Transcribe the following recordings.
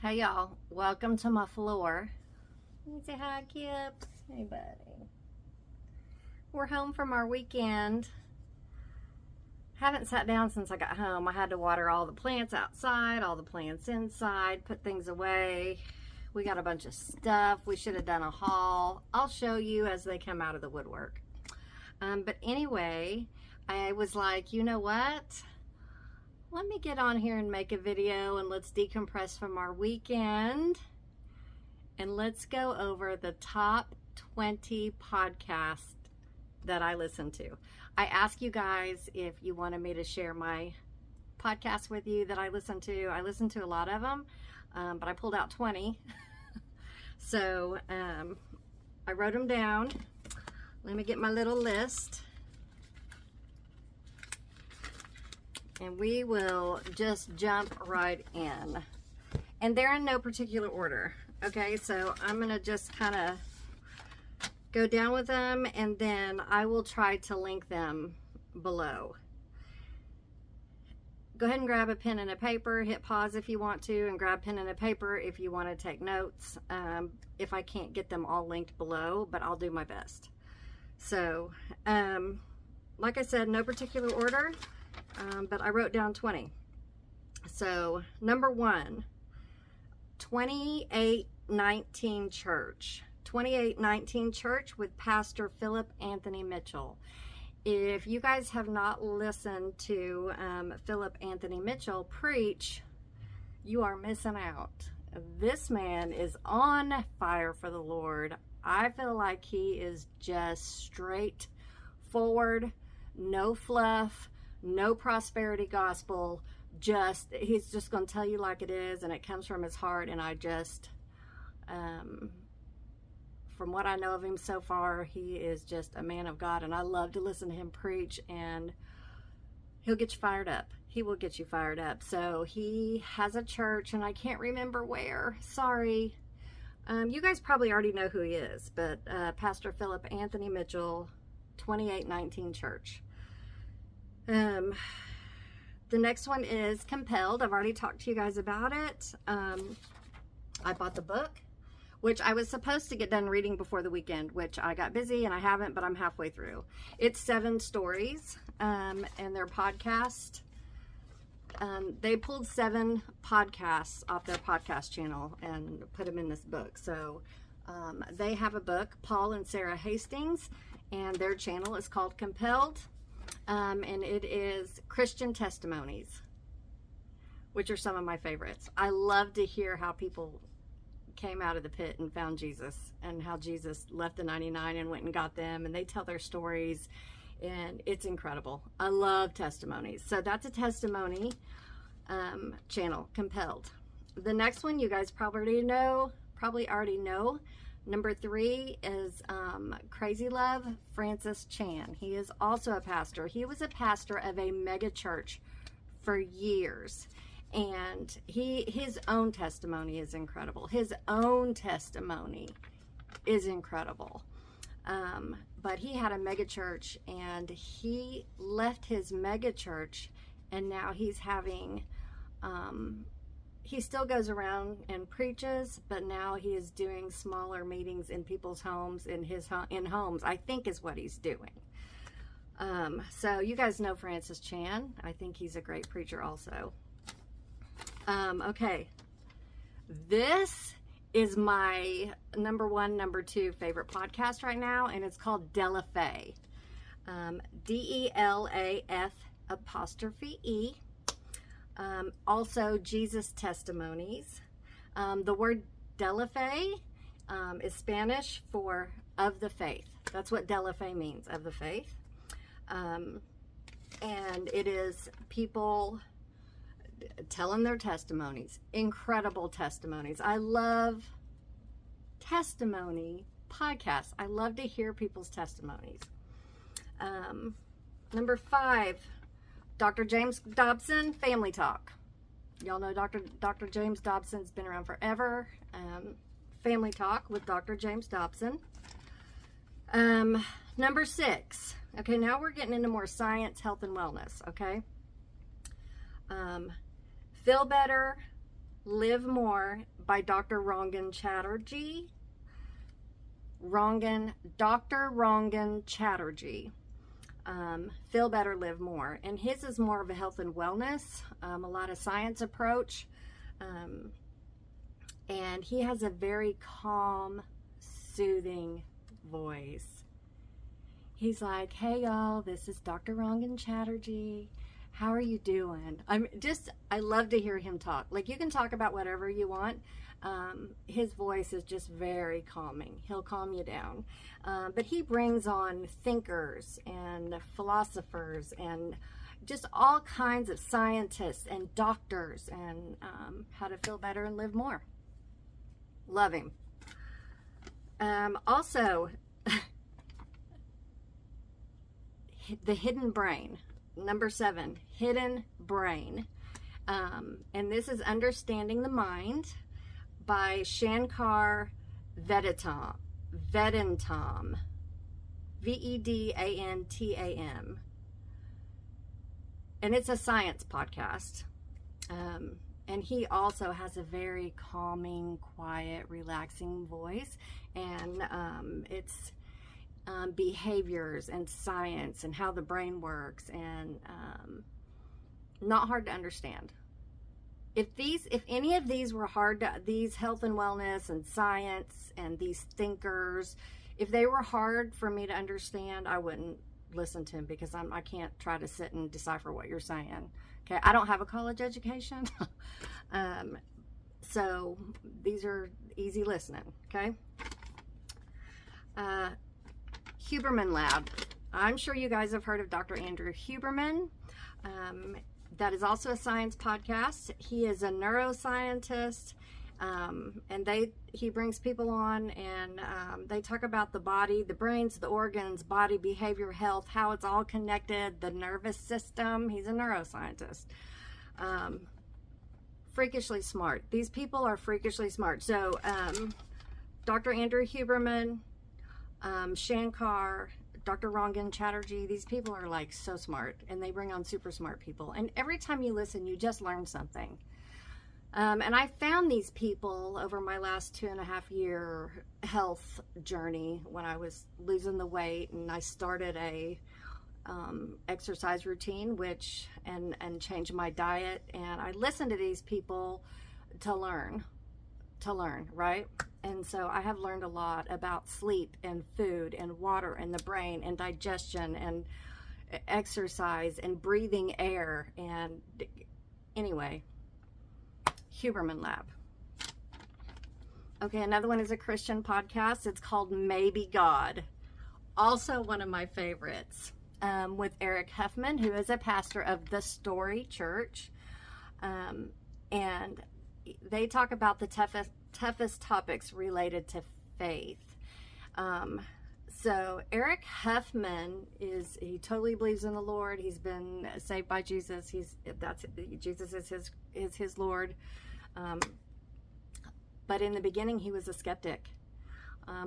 Hey y'all, welcome to my floor. Let me say hi, Kip. Hey buddy. We're home from our weekend. Haven't sat down since I got home. I had to water all the plants outside, all the plants inside, put things away. We got a bunch of stuff. We should have done a haul. I'll show you as they come out of the woodwork. But anyway, I was like, you know what? Let me get on here and make a video and let's decompress from our weekend and let's go over the top 20 podcasts that I listen to. I asked you guys if you wanted me to share my podcasts with you that I listen to. I listen to a lot of them, but I pulled out 20. So I wrote them down. Let me get my little list. And we will just jump right in. And they're in no particular order. Okay, so I'm going to just kind of go down with them, and then I will try to link them below. Go ahead and grab a pen and a paper. Hit pause if you want to, and grab pen and a paper if you want to take notes. If I can't get them all linked below, but I'll do my best. So, like I said, no particular order. But I wrote down 20. So, number 1, 2819 Church. 2819 Church with Pastor Philip Anthony Mitchell. If you guys have not listened to Philip Anthony Mitchell preach, you are missing out. This man is on fire for the Lord. I feel like he is just straight forward, no fluff, no prosperity gospel. He's just going to tell you like it is, and it comes from his heart. And I just, from what I know of him so far, he is just a man of God, and I love to listen to him preach, and he'll get you fired up. He will get you fired up. So he has a church, and I can't remember where. Sorry. You guys probably already know who he is, but Pastor Philip Anthony Mitchell, 2819 Church. The next one is Compelled. I've already talked to you guys about it. I bought the book, which I was supposed to get done reading before the weekend, which I got busy and I haven't, but I'm halfway through. It's 7 stories, and their podcast. They pulled 7 podcasts off their podcast channel and put them in this book. So they have a book, Paul and Sarah Hastings, and their channel is called Compelled. And it is Christian testimonies, which are some of my favorites. I love to hear how people came out of the pit and found Jesus, and how Jesus left the 99 and went and got them, and they tell their stories, and it's incredible. I love testimonies. So that's a testimony channel, Compelled. The next one you guys probably already know. Number 3 is Crazy Love, Francis Chan. He is also a pastor. He was a pastor of a mega church for years. And his own testimony is incredible. His own testimony is incredible. But he had a mega church, and he left his mega church, and now he's having... he still goes around and preaches, but now he is doing smaller meetings in people's homes, in homes, I think is what he's doing. So you guys know Francis Chan. I think he's a great preacher also. Okay. This is my number 1, number 2 favorite podcast right now, and it's called Delafé. DELAF''E. Also Jesus Testimonies. The word Delafé is Spanish for of the faith. That's what Delafé means, of the faith. And it is people telling their testimonies, incredible testimonies. I love testimony podcasts. I love to hear people's testimonies. Number 5, Dr. James Dobson, Family Talk. Y'all know Dr. James Dobson's been around forever. Family Talk with Dr. James Dobson. Number 6. Okay, now we're getting into more science, health, and wellness, okay? Feel Better Live More by Dr. Rangan Chatterjee. Dr. Rangan Chatterjee. Feel Better, Live More. And his is more of a health and wellness, a lot of science approach. And he has a very calm, soothing voice. He's like, hey y'all, this is Dr. Rangan Chatterjee. How are you doing? I love to hear him talk. Like, you can talk about whatever you want. His voice is just very calming. He'll calm you down. But he brings on thinkers and philosophers and just all kinds of scientists and doctors and how to feel better and live more. Love him. Also, The Hidden Brain. Number 7, Hidden Brain. And this is Understanding the Mind by Shankar Vedantam. Vedantam. Vedantam. And it's a science podcast. And he also has a very calming, quiet, relaxing voice. And it's behaviors and science and how the brain works, and not hard to understand. If any of these were these health and wellness and science and these thinkers, if they were hard for me to understand, I wouldn't listen to him, because I can't try to sit and decipher what you're saying. Okay, I don't have a college education. So these are easy listening. Okay. Huberman Lab. I'm sure you guys have heard of Dr. Andrew Huberman. That is also a science podcast. He is a neuroscientist, and he brings people on, and they talk about the body, the brains, the organs, body, behavior, health, how it's all connected, the nervous system. He's a neuroscientist. Freakishly smart. These people are freakishly smart. So Dr. Andrew Huberman, Shankar, Dr. Rangan Chatterjee, these people are like so smart, and they bring on super smart people. And every time you listen, you just learn something. And I found these people over my last 2.5-year health journey when I was losing the weight, and I started a exercise routine, and changed my diet. And I listened to these people to learn, right? And so I have learned a lot about sleep and food and water and the brain and digestion and exercise and breathing air. And anyway, Huberman Lab. Okay, another one is a Christian podcast. It's called Maybe God. Also one of my favorites, with Eric Huffman, who is a pastor of the Story Church. And they talk about the toughest topics related to faith. So Eric Huffman he totally believes in the Lord. He's been saved by Jesus. Jesus is his Lord. But in the beginning, he was a skeptic.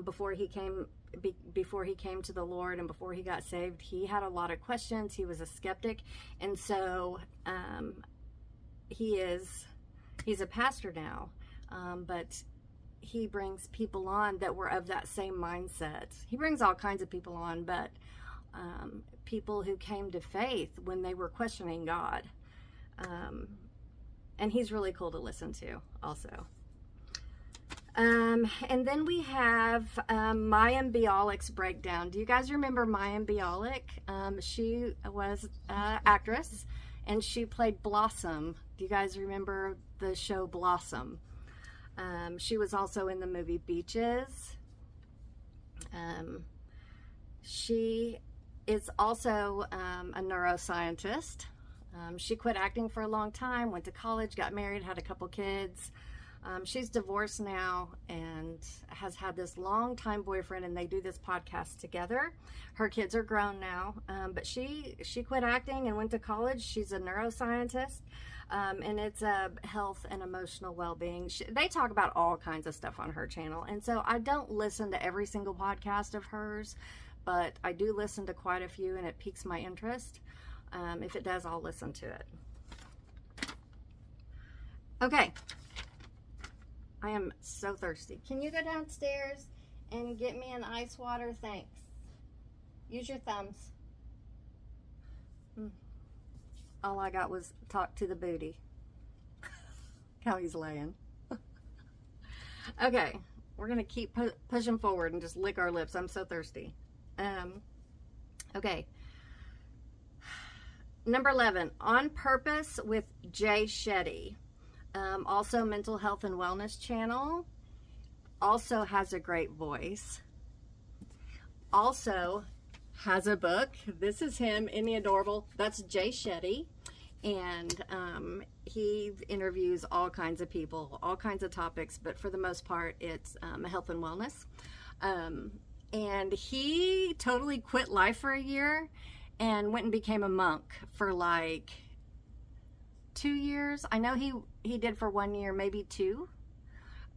Before he came to the Lord and before he got saved, he had a lot of questions. He was a skeptic, and so he's a pastor now. But he brings people on that were of that same mindset. He brings all kinds of people on, but people who came to faith when they were questioning God. And he's really cool to listen to also. And then we have Mayim Bialik's breakdown. Do you guys remember Mayim Bialik? She was an actress, and she played Blossom. Do you guys remember the show Blossom? She was also in the movie Beaches. She is also a neuroscientist. She quit acting for a long time, went to college, got married, had a couple kids. She's divorced now and has had this long-time boyfriend, and they do this podcast together. Her kids are grown now, but she quit acting and went to college. She's a neuroscientist, and it's health and emotional well-being. They talk about all kinds of stuff on her channel, and so I don't listen to every single podcast of hers, but I do listen to quite a few, and it piques my interest. If it does, I'll listen to it. Okay. I am so thirsty. Can you go downstairs and get me an ice water? Thanks. Use your thumbs. All I got was talk to the booty. How he's laying. Okay, we're going to keep pushing forward and just lick our lips. I'm so thirsty. Okay. Number 11, On Purpose with Jay Shetty. Also mental health and wellness channel. Also has a great voice. Also has a book. This is him in the adorable. That's Jay Shetty. And he interviews all kinds of people, all kinds of topics, but for the most part, it's health and wellness. And he totally quit life for a year and went and became a monk for like 2 years. I know he did for 1 year, maybe 2.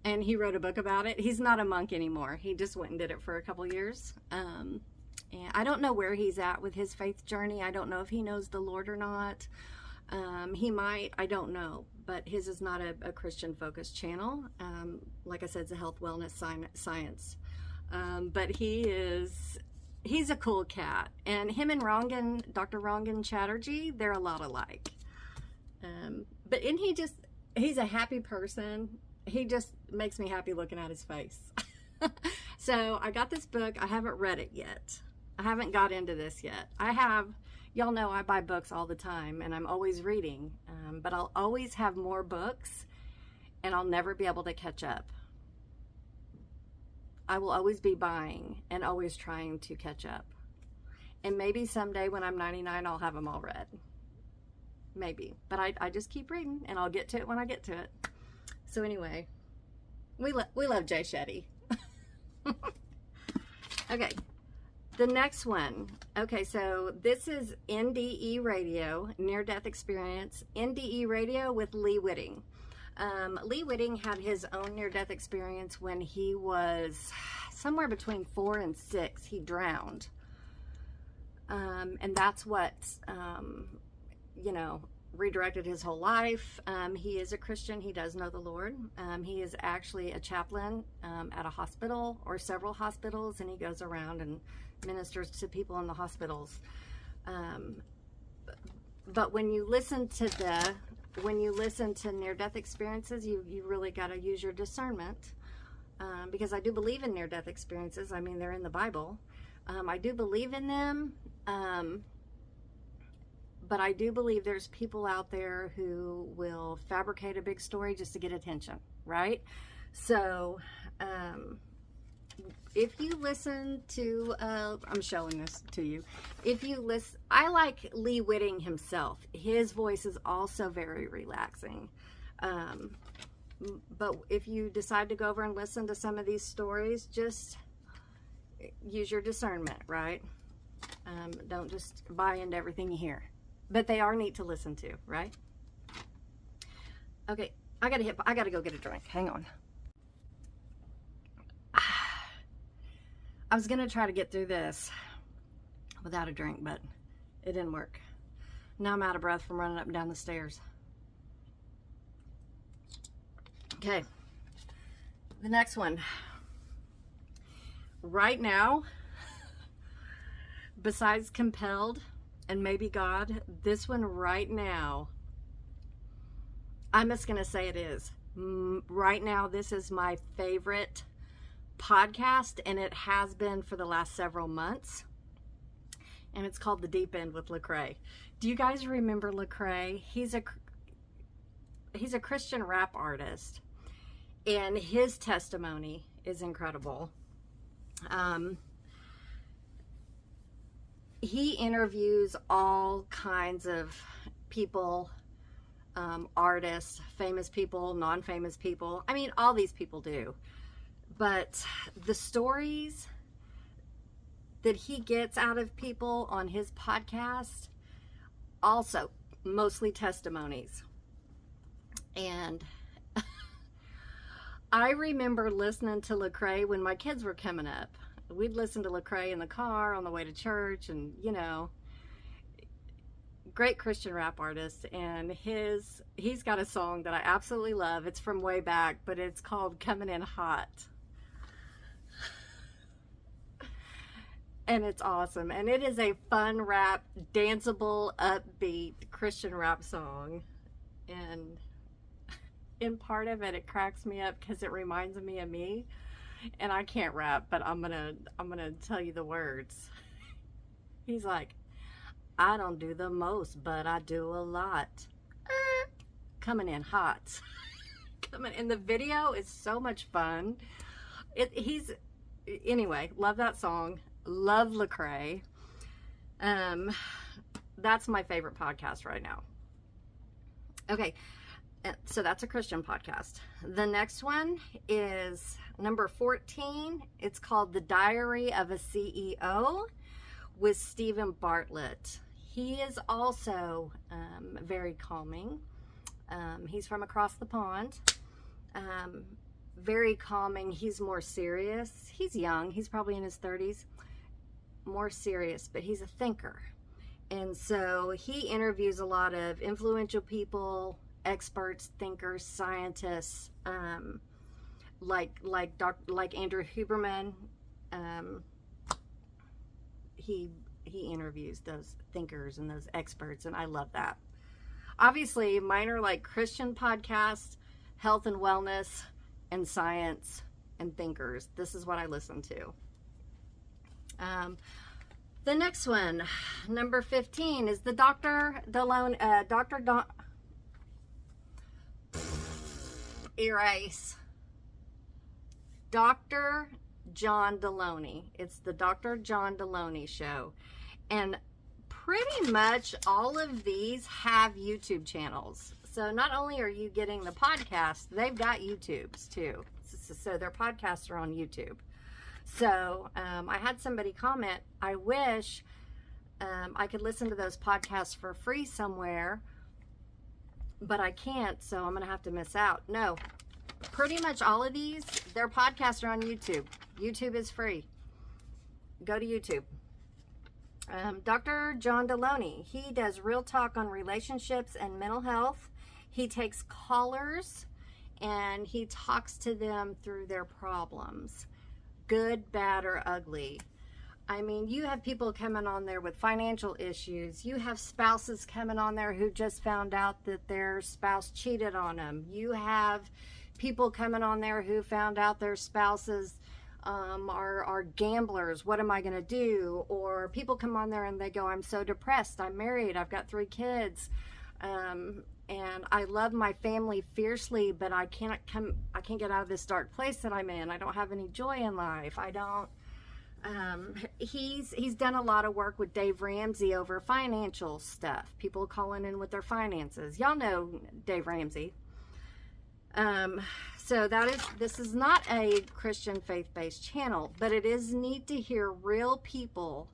And he wrote a book about it. He's not a monk anymore. He just went and did it for a couple years. And I don't know where he's at with his faith journey. I don't know if he knows the Lord or not. He might, I don't know. But his is not a Christian focused channel. Like I said, it's a health wellness science. But he's a cool cat. And him and Dr. Rangan Chatterjee, they're a lot alike. But he's a happy person. He just makes me happy looking at his face. So I got this book. I haven't read it yet. I haven't got into this yet. Y'all know I buy books all the time and I'm always reading. But I'll always have more books and I'll never be able to catch up. I will always be buying and always trying to catch up. And maybe someday when I'm 99, I'll have them all read. Maybe. But I just keep reading and I'll get to it when I get to it. So anyway, we love Jay Shetty. Okay, the next one. Okay, so this is NDE Radio, Near Death Experience. NDE Radio with Lee Whitting. Lee Whitting had his own near-death experience when he was somewhere between 4 and 6. He drowned. And that's what, redirected his whole life. He is a Christian. He does know the Lord. He is actually a chaplain at a hospital or several hospitals, and he goes around and ministers to people in the hospitals. But when you listen to near-death experiences, you really got to use your discernment, because I do believe in near-death experiences. I mean, they're in the Bible. I do believe in them, but I do believe there's people out there who will fabricate a big story just to get attention, right? So if you listen to, I'm showing this to you. If you listen, I like Lee Whitting himself. His voice is also very relaxing. But if you decide to go over and listen to some of these stories, just use your discernment, right? Don't just buy into everything you hear. But they are neat to listen to, right? Okay, I gotta go get a drink. Hang on. I was gonna try to get through this without a drink, but it didn't work. Now I'm out of breath from running up and down the stairs. Okay, the next one. Right now, besides Compelled and Maybe God, this one right now, I'm just gonna say it is. Right now, this is my favorite podcast, and it has been for the last several months, and it's called The Deep End with Lecrae. Do you guys remember Lecrae? He's a Christian rap artist, and his testimony is incredible. He interviews all kinds of people, artists, famous people, non-famous people. I mean, all these people do. But the stories that he gets out of people on his podcast, also mostly testimonies. And I remember listening to Lecrae when my kids were coming up. We'd listen to Lecrae in the car on the way to church, and great Christian rap artist, and he's got a song that I absolutely love. It's from way back, but it's called Coming In Hot. And it's awesome. And it is a fun rap, danceable, upbeat Christian rap song. And in part of it, it cracks me up because it reminds me of me. And I can't rap, but I'm gonna tell you the words. He's like, I don't do the most, but I do a lot. Coming in hot. And the video is so much fun. Anyway, love that song. Love Lecrae. That's my favorite podcast right now. Okay, so that's a Christian podcast. The next one is number 14. It's called The Diary of a CEO with Stephen Bartlett. He is also very calming. He's from across the pond. Very calming. He's more serious. He's young. He's probably in his 30s. More serious, but he's a thinker. And so he interviews a lot of influential people, experts, thinkers, scientists, like Andrew Huberman. He interviews those thinkers and those experts, and I love that. Obviously, mine are like Christian podcasts, health and wellness, and science, and thinkers. This is what I listen to. The next one, number 15, is the Dr. John Deloney. It's the Dr. John Deloney show. And pretty much all of these have YouTube channels. So not only are you getting the podcast, they've got YouTubes too. So their podcasts are on YouTube. So I had somebody comment, I wish I could listen to those podcasts for free somewhere, but I can't, so I'm going to have to miss out. No, pretty much all of these, their podcasts are on YouTube. YouTube is free. Go to YouTube. Dr. John Deloney, he does real talk on relationships and mental health. He takes callers and he talks to them through their problems. Good, bad, or ugly. I mean, you have people coming on there with financial issues. You have spouses coming on there who just found out that their spouse cheated on them. You have people coming on there who found out their spouses are gamblers. What am I going to do? Or people come on there and they go, I'm so depressed. I'm married. I've got 3 kids. And I love my family fiercely, but I can't get out of this dark place that I'm in. I don't have any joy in life. I don't. He's done a lot of work with Dave Ramsey over financial stuff. People calling in with their finances. Y'all know Dave Ramsey. So this is not a Christian faith-based channel, but it is neat to hear real people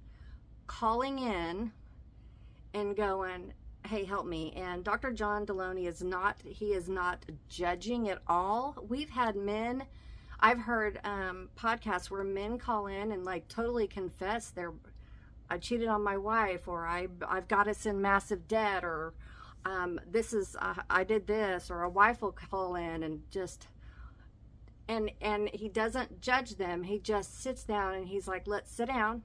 calling in and going, hey, help me. And Dr. John Deloney is not judging at all. We've had men, I've heard podcasts where men call in and like totally confess I cheated on my wife, or I've got us in massive debt, or I did this, or a wife will call in and just, and he doesn't judge them. He just sits down and he's like, let's sit down.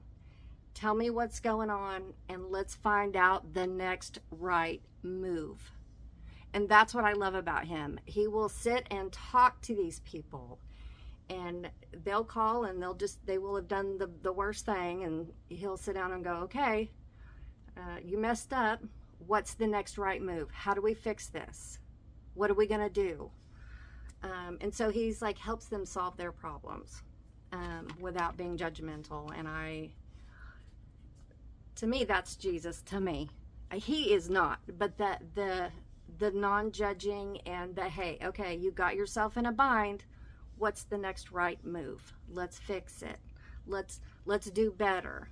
Tell me what's going on, and let's find out the next right move. And that's what I love about him. He will sit and talk to these people, and they'll call and they will have done the worst thing, and he'll sit down and go, okay, you messed up. What's the next right move? How do we fix this? What are we going to do? And so he's like, helps them solve their problems without being judgmental. And to me, that's Jesus. To me, he is not, but the non-judging and the, hey, okay, you got yourself in a bind. What's the next right move? Let's fix it. Let's do better.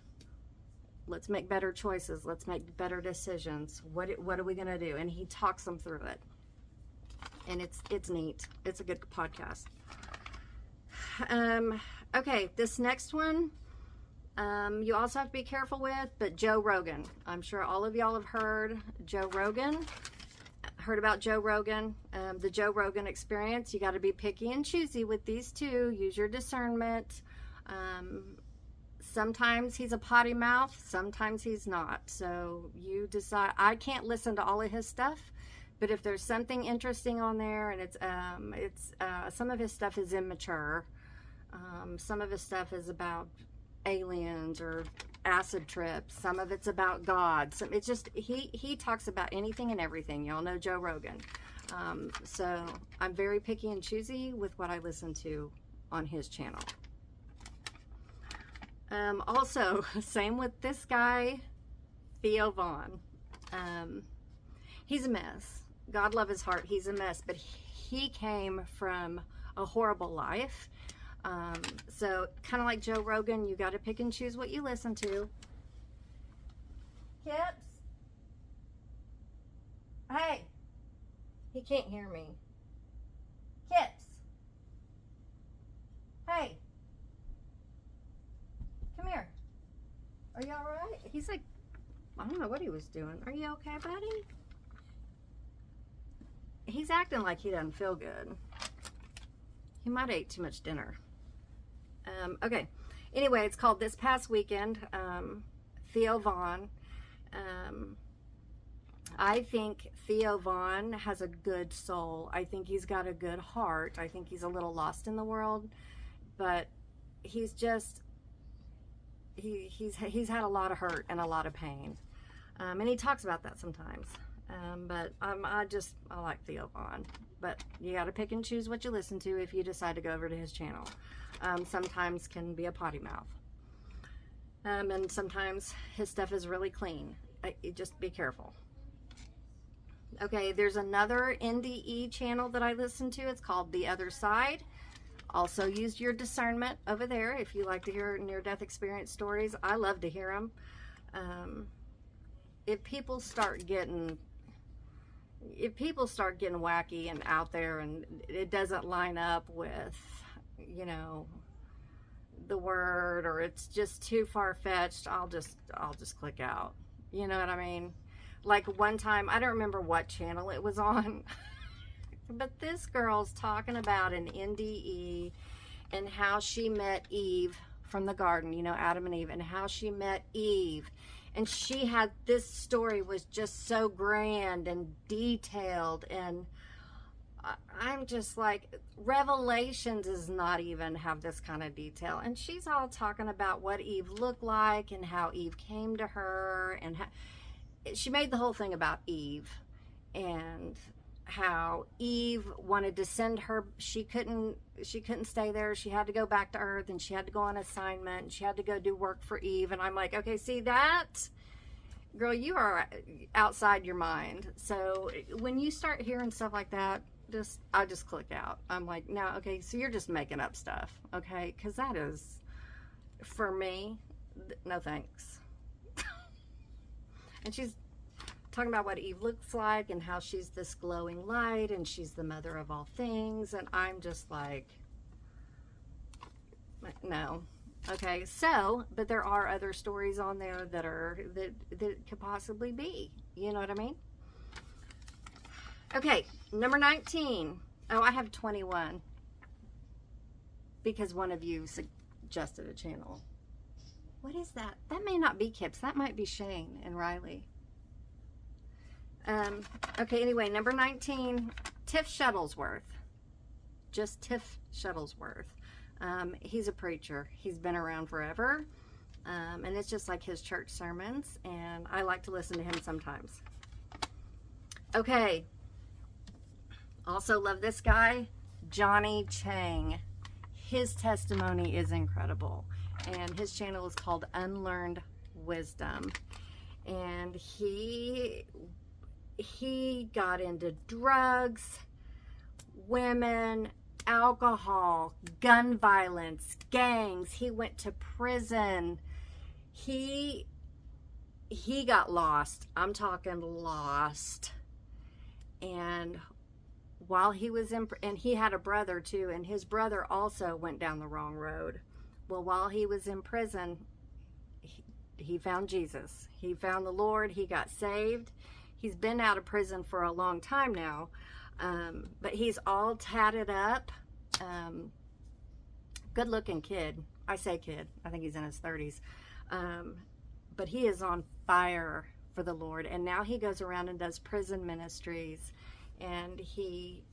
Let's make better choices. Let's make better decisions. What are we gonna do? And he talks them through it, and it's neat. It's a good podcast. Okay, this next one You also have to be careful with, but Joe Rogan. I'm sure all of y'all have heard Joe Rogan. Heard about Joe Rogan, the Joe Rogan experience. You got to be picky and choosy with these two. Use your discernment. Sometimes he's a potty mouth, sometimes he's not. So you decide. I can't listen to all of his stuff, but if there's something interesting on there, and it's some of his stuff is immature. Some of his stuff is about aliens or acid trips. Some of it's about God. It's just he talks about anything and everything. Y'all know Joe Rogan. So I'm very picky and choosy with what I listen to on his channel. Also, same with this guy, Theo Vaughn. He's a mess. God love his heart. He's a mess, but he came from a horrible life. So kind of like Joe Rogan, you got to pick and choose what you listen to. Kips? Hey, he can't hear me. Kips? Hey, come here. Are you all right? He's like, I don't know what he was doing. Are you okay, buddy? He's acting like he doesn't feel good. He might have ate too much dinner. Okay. Anyway, it's called This Past Weekend. Theo Vaughn. I think Theo Vaughn has a good soul. I think he's got a good heart. I think he's a little lost in the world, but he's just he's had a lot of hurt and a lot of pain, and he talks about that sometimes. But I like Theo Vaughn. But you got to pick and choose what you listen to if you decide to go over to his channel. Sometimes can be a potty mouth, and sometimes his stuff is really clean. You just be careful. Okay, there's another NDE channel that I listen to. It's called The Other Side. Also use your discernment over there if you like to hear near-death experience stories. I love to hear them. If people start getting wacky and out there and it doesn't line up with, you know, the word, or it's just too far-fetched, I'll just click out. You know what I mean? Like one time, I don't remember what channel it was on, but this girl's talking about an NDE and how she met Eve from the garden, you know, Adam and Eve, and how she met Eve. And she had, this story was just so grand and detailed, and I'm just like, Revelations does not even have this kind of detail. And she's all talking about what Eve looked like and how Eve came to her, and how she made the whole thing about Eve and how Eve wanted to send her. She couldn't stay there. She had to go back to Earth, and she had to go on assignment, and she had to go do work for Eve. And I'm like, okay, see that, girl, you are outside your mind. So when you start hearing stuff like that, I just click out. I'm like, no, okay, so you're just making up stuff, okay? Because that is, for me, no thanks. And she's talking about what Eve looks like and how she's this glowing light and she's the mother of all things, and I'm just like, no. Okay, so, but there are other stories on there that could possibly be, you know what I mean? Okay, number 19. Oh, I have 21 because one of you suggested a channel. What is that? That may not be Kips. That might be Shane and Riley. Okay, anyway, number 19, Tiff Shuttlesworth. Just Tiff Shuttlesworth. He's a preacher. He's been around forever. And it's just like his church sermons. And I like to listen to him sometimes. Okay. Also love this guy, Johnny Chang. His testimony is incredible. And his channel is called Unlearned Wisdom. And he got into drugs, women, alcohol, gun violence, gangs. He went to prison. He got lost. I'm talking lost. And while he was in, and he had a brother too, and his brother also went down the wrong road. Well, while he was in prison, he found Jesus. He found the Lord. He got saved. He's been out of prison for a long time now, but he's all tatted up. Good looking kid. I say kid. I think he's in his 30s. But he is on fire for the Lord. And now he goes around and does prison ministries. And he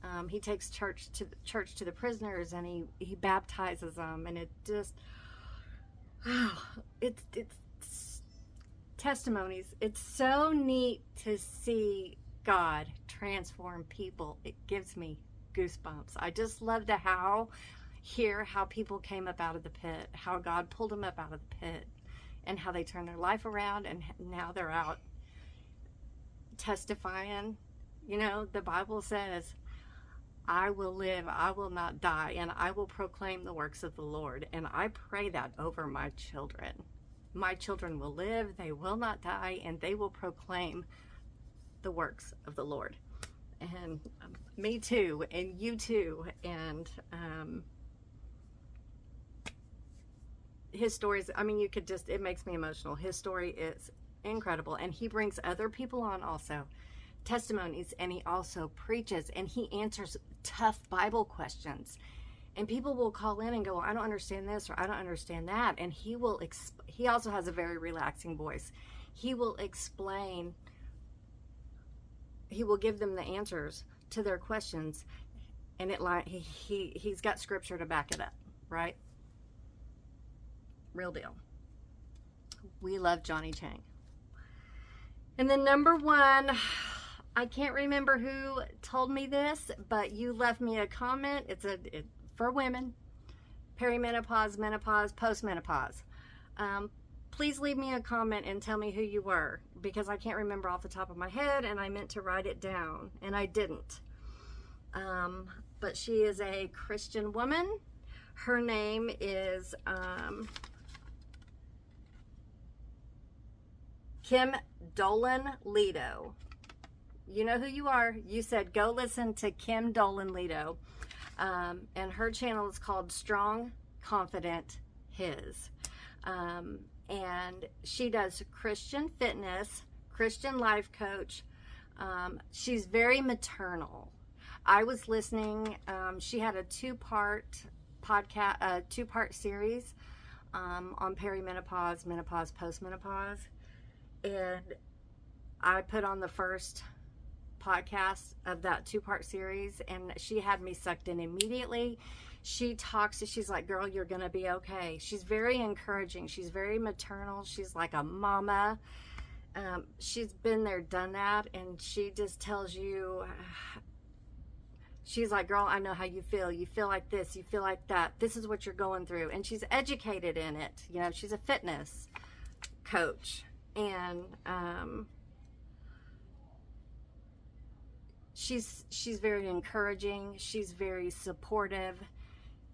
takes church to the prisoners, and he baptizes them. And it just, it's testimonies. It's so neat to see God transform people. It gives me goosebumps. I just love to hear how people came up out of the pit, how God pulled them up out of the pit, and how they turned their life around, and now they're out testifying. You know, the Bible says, I will live, I will not die, and I will proclaim the works of the Lord. And I pray that over my children. My children will live, they will not die, and they will proclaim the works of the Lord. And me too, and you too. And his stories, I mean, it makes me emotional. His story is incredible. And he brings other people on also, testimonies, and he also preaches, and he answers tough Bible questions. And people will call in and go, well, I don't understand this, or I don't understand that. And he also has a very relaxing voice. He will explain, he will give them the answers to their questions, and he's got scripture to back it up, right? Real deal. We love Johnny Chang. And then number one, I can't remember who told me this, but you left me a comment. It's for women, perimenopause, menopause, postmenopause. Please leave me a comment and tell me who you were, because I can't remember off the top of my head, and I meant to write it down, and I didn't. But she is a Christian woman. Her name is Kim Dolan-Lido. You know who you are. You said go listen to Kim Dolan-Lido. And her channel is called Strong, Confident, His. And she does Christian fitness, Christian life coach. She's very maternal. I was listening. She had a two-part podcast, two-part series on perimenopause, menopause, postmenopause. And I put on the first podcast of that two-part series, and she had me sucked in immediately. She's like, girl, you're gonna be okay. She's very encouraging. She's very maternal. She's like a mama. She's been there, done that, and she just tells you, she's like, girl, I know how you feel. You feel like this, you feel like that. This is what you're going through. And she's educated in it. You know, she's a fitness coach. And she's very encouraging. She's very supportive.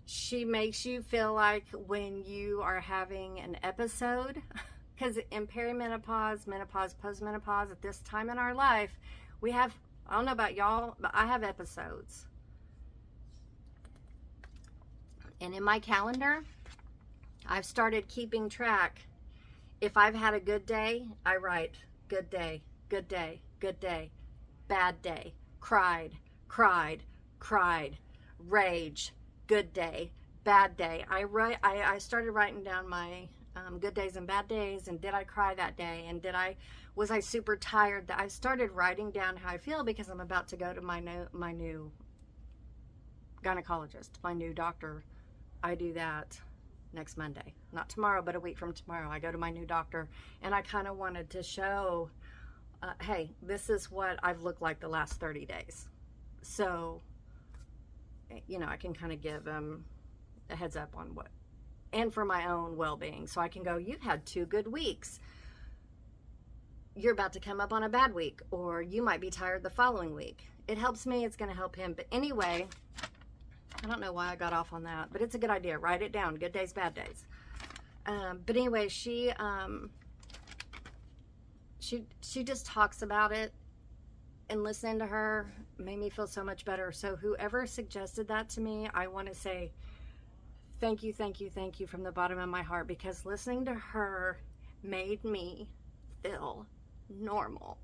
She makes you feel like when you are having an episode, because in perimenopause, menopause, postmenopause, at this time in our life, we have, I don't know about y'all, but I have episodes. And in my calendar, I've started keeping track. If I've had a good day, I write good day, good day, good day, bad day, cried, rage, good day, bad day. I started writing down my good days and bad days, and did I cry that day, and was I super tired? I started writing down how I feel, because I'm about to go to my new gynecologist, my new doctor. I do that next Monday, not tomorrow, but a week from tomorrow. I go to my new doctor, and I kind of wanted to show, hey, this is what I've looked like the last 30 days. So, you know, I can kind of give them a heads up on what, and for my own well-being. So I can go, you've had 2 good weeks. You're about to come up on a bad week, or you might be tired the following week. It helps me. It's going to help him. But anyway, I don't know why I got off on that, but it's a good idea. Write it down. Good days, bad days. But anyway, she just talks about it, and listening to her made me feel so much better. So whoever suggested that to me, I want to say thank you from the bottom of my heart, because listening to her made me feel normal.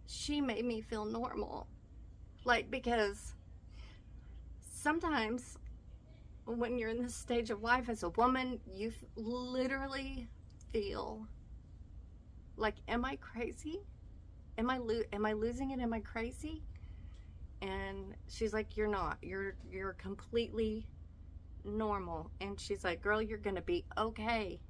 She made me feel normal. Like, because sometimes when you're in this stage of life as a woman, you literally feel like, am I crazy? Am I losing it? Am I crazy? And she's like, you're not. You're completely normal. And she's like, girl, you're gonna be okay.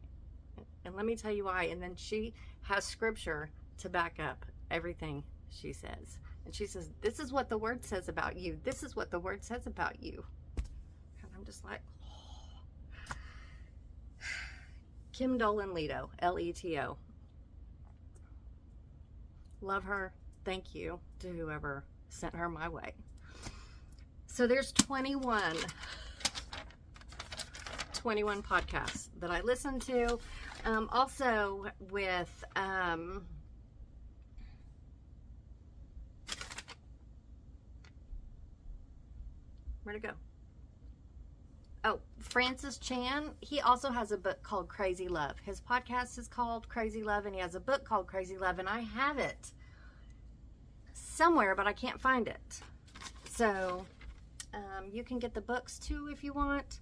And let me tell you why. And then she has scripture to back up everything she says. And she says, this is what the word says about you. This is what the word says about you. And I'm just like, oh. Kim Dolan Leto, L-E-T-O. Love her. Thank you to whoever sent her my way. So there's 21 podcasts that I listen to. Also with where'd it go? Oh, Francis Chan. He also has a book called Crazy Love. His podcast is called Crazy Love, and he has a book called Crazy Love, and I have it somewhere, but I can't find it. So you can get the books too if you want.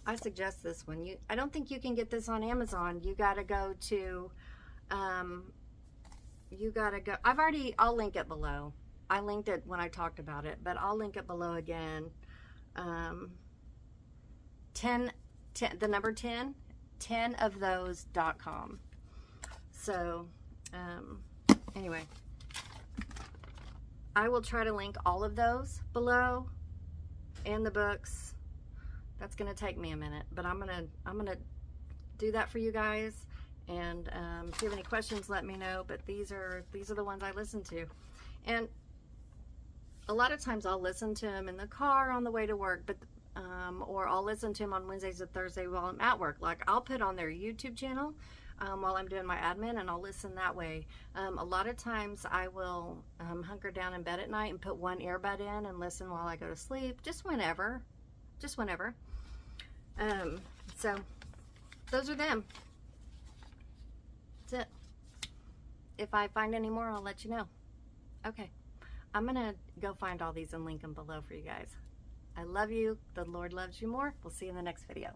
I suggest this one. I don't think you can get this on Amazon. You gotta go to I'll link it below. I linked it when I talked about it, but I'll link it below again. 10 of those.com. So anyway, I will try to link all of those below and the books. That's gonna take me a minute, but I'm gonna do that for you guys. And if you have any questions, let me know. But these are the ones I listen to. And a lot of times I'll listen to them in the car on the way to work, but or I'll listen to them on Wednesdays and Thursdays while I'm at work. Like, I'll put on their YouTube channel while I'm doing my admin, and I'll listen that way. A lot of times I will hunker down in bed at night and put one earbud in and listen while I go to sleep, just whenever. So those are them. That's it. If I find any more, I'll let you know. Okay. I'm going to go find all these and link them below for you guys. I love you. The Lord loves you more. We'll see you in the next video.